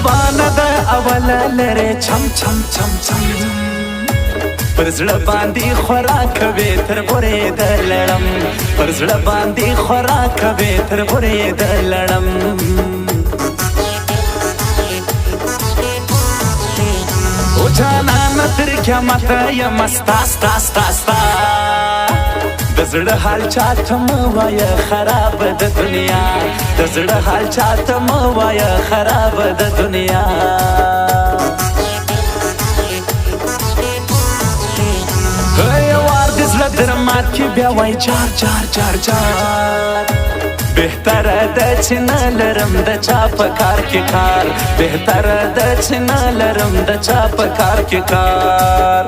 روانه ده اوله لرې چم چم چم چم پر زړه باندې خوراک کوي تر پورې د لړم پر زړه باندې خوراک کوي تر پورې د لړم او جانانه تر قیامته یم ستا ستا ستا ستا د زړه حال چاته مه وایه خراب د دنیا د زړه حال چاته مه وایه خراب د دنیا یوار د زړه درمات کې بیا وای چار چار چار چار بهتره ده چې نه لرم د چا په کار کې کار بهتره ده چې نه لرم د چا په کار کې کار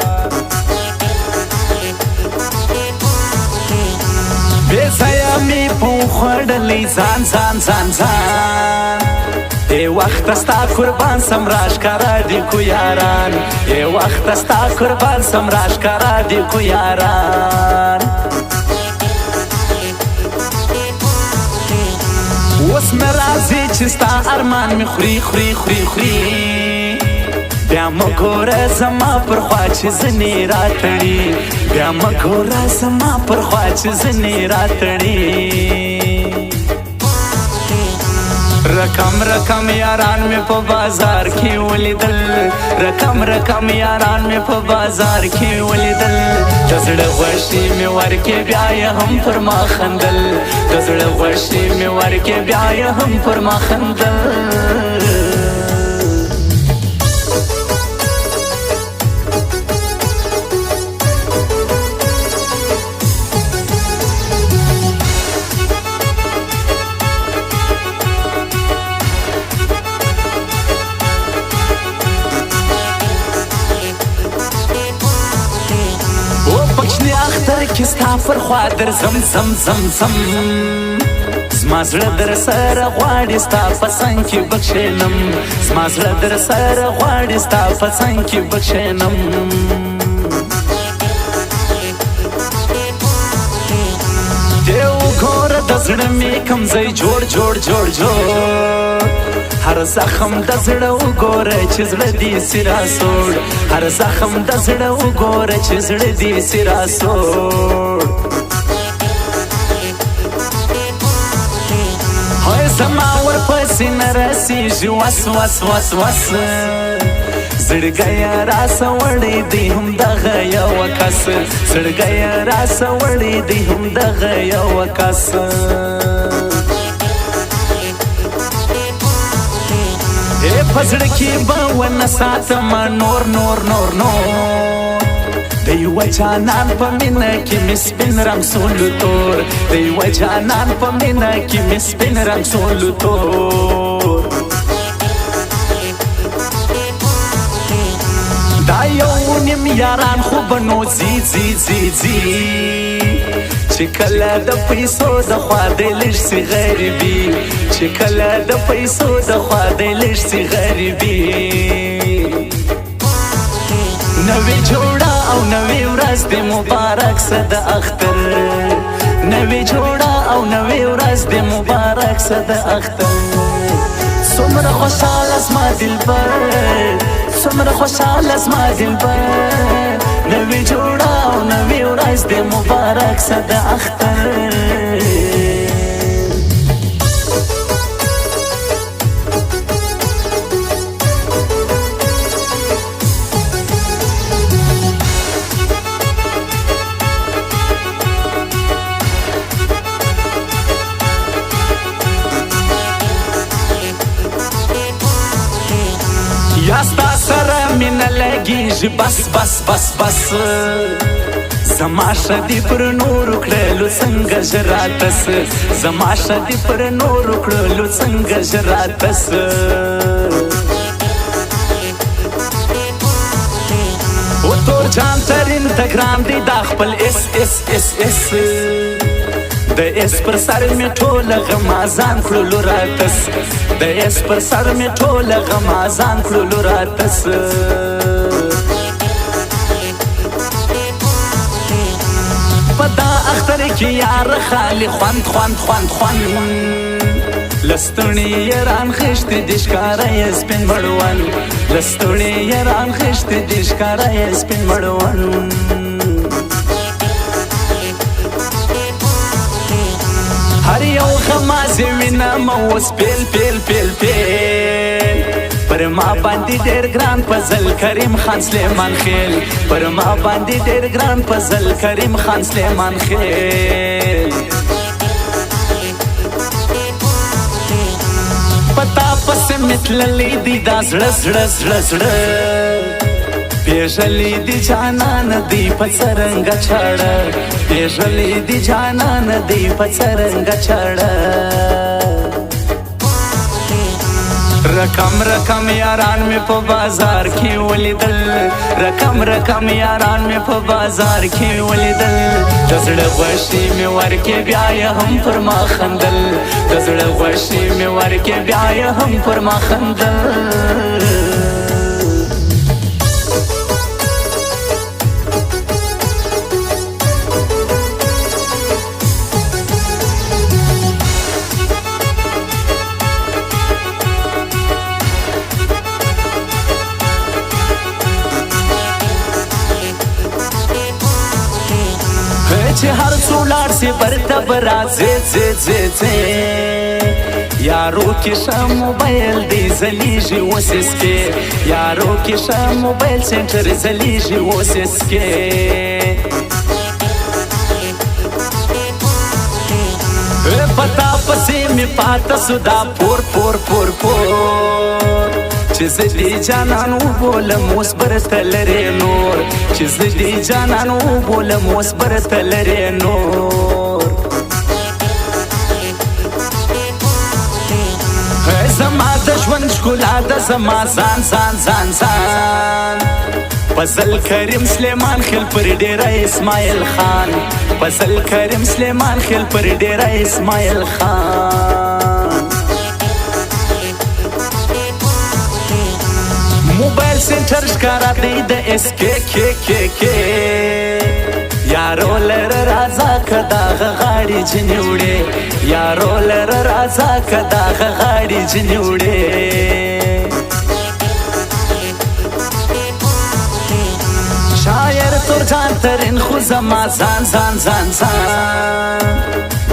بې ځایه مې په وخوړلی ځان ځان ځان ځان ای وخته ستا قربان سم راښکاره دي کو یاران ای وخته ستا قربان سم راښکاره دي کو یاران اوس مې راځي چې ستا ارمان مې خوري خوري خوري خوري بیا مه ګوره زما پر خوا چې ځینې راتړي بیا مه ګوره زما پر خوا چې ځینې راتړي رقم رقم یاران مې په بازار کې ولیدل رقم رقم یاران مې په بازار کې ولیدل د زړه غوښې مې ورکې بیا یې هم پر ما خندل د زړه غوښې مې ورکې بیا یې هم پر ما خندل کې ستا پر خوا درځم زم زم زم زما زړه در سره غواړي ستا په څنګ کې به کښېنم زما زړه در سره غواړي ستا په څنګ کې به کښېنم دی وګوره د زړه مې کوم ځای جوړ جوړ جوړ جوړ هر زخم د زړه وګوره چې زړه دې سي راسوړ هر زخم د زړه وګوره چې زړه دې سي راسوړ هوی زما ورپسې نه رسېږي وس وس وس وس زړګیه راسوړی دی هم دغه یوه کس زړګیه راسوړی دی هم دغه یوه کس په زړه کې به ونه ساتم نور نور نور نور د یوه جانان په مینه کې مې سپین رنګ سولو تور د یوه جانان په مینه کې مې سپین رنګ سولو تور دا یو نیم یاران خو به نو ځي ځي ځي ځي چې کله د پیسو د خوا دی لږ سي غریبي چې کله د پیسو د خوا دی لږ سي غریبي نوې جوړه او نوې ورځ دې مبارک سه د اختر نوې جوړه او نوې ورځ دې مبارک سه د اختر څومره خوشحاله زما دلبر څومره خوشحاله زما دلبر نوې جوړه او نوې ورځ دې مبارک سه د اختر یا ستا سره مینه لګېږي بس بس بس بس زما شدی پر نورو کړلو څنګه ژر راتس زما شدی پر نورو کړلو څنګه ژر راتس او تور جان ترین ته ګران دی دا خپل اس اس اس اس د اس پر سر می ټوله غمازان کړلو راتس د اس پر سر می ټوله غمازان کړلو راتس په دا اختر کې یار خالي خوند خوند خوند خوند لستړي یاران خشت د ښکارا یې سپین مړوند لستړي یاران خشت د ښکارا یې سپین مړوند هر یو خمازې وینم اوس پیل پیل پیل پیل پر ما باندې ډېر ګران فضل کریم خان سلیمان خیل پر ما باندې ډېر ګران فضل کریم خان سلیمان خیل پتا پس متللی دی دا زړه زړه زړه زړه پیژلی دی جانان دی پڅرنګ چاړه پیژلی دی جانان دی پڅرنګ چاړه رقم رقم یاران می په بازار کې ولیدل رقم رقم یاران می په بازار کې ولیدل د زړه غوښې می ورکې بیا یې هم پر ما خندل د زړه غوښې می ورکې بیا یې هم پر ما خندل چې هر څو لاړ سي برته برا زه زه زه زه یارو کې شم موبایل دی زلیږي وسس کې یارو کې شم موبایل سنټر زلیږي وسس کې پتا پسې می پاته سودا پور پور پور پور چې زدي جانانو بولم اوس برته لري نور چې زدي جانانو بولم اوس برته لري نور زما د ژوند ښکلا ده زما ځان ځان ځان ځان فضل کریم سلیمان خیل پر ډیره اسماعیل خان فضل کریم سلیمان خیل پر ډیره اسماعیل خان موبایل سنټر ښکارا دی د اس کې کې کې کې یارو لر رازا کداغه غاړي جنوړې یارو لر رازا کداغه غاړي جنوړې شاعر تور ځان ترین خو زما ځان ځان ځان ځان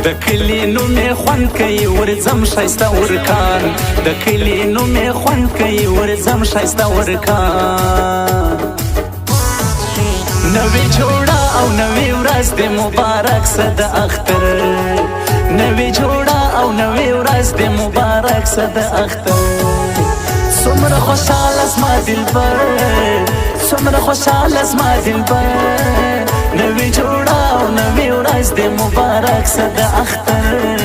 د کلی نومې خوند کوي ورځم ښایسته ورکان د کلی نومې خوند کوي ورځم ښایسته ورکان نوې جوړه او نوې ورځ د مبارک شه د اختر نوې جوړه او نوې ورځ د مبارک شه د اختر څومره خوشحاله زما دلبر څومره خوشحاله زما دلبر نوې جوړه او نوې ورځ د مبارک شه د اختر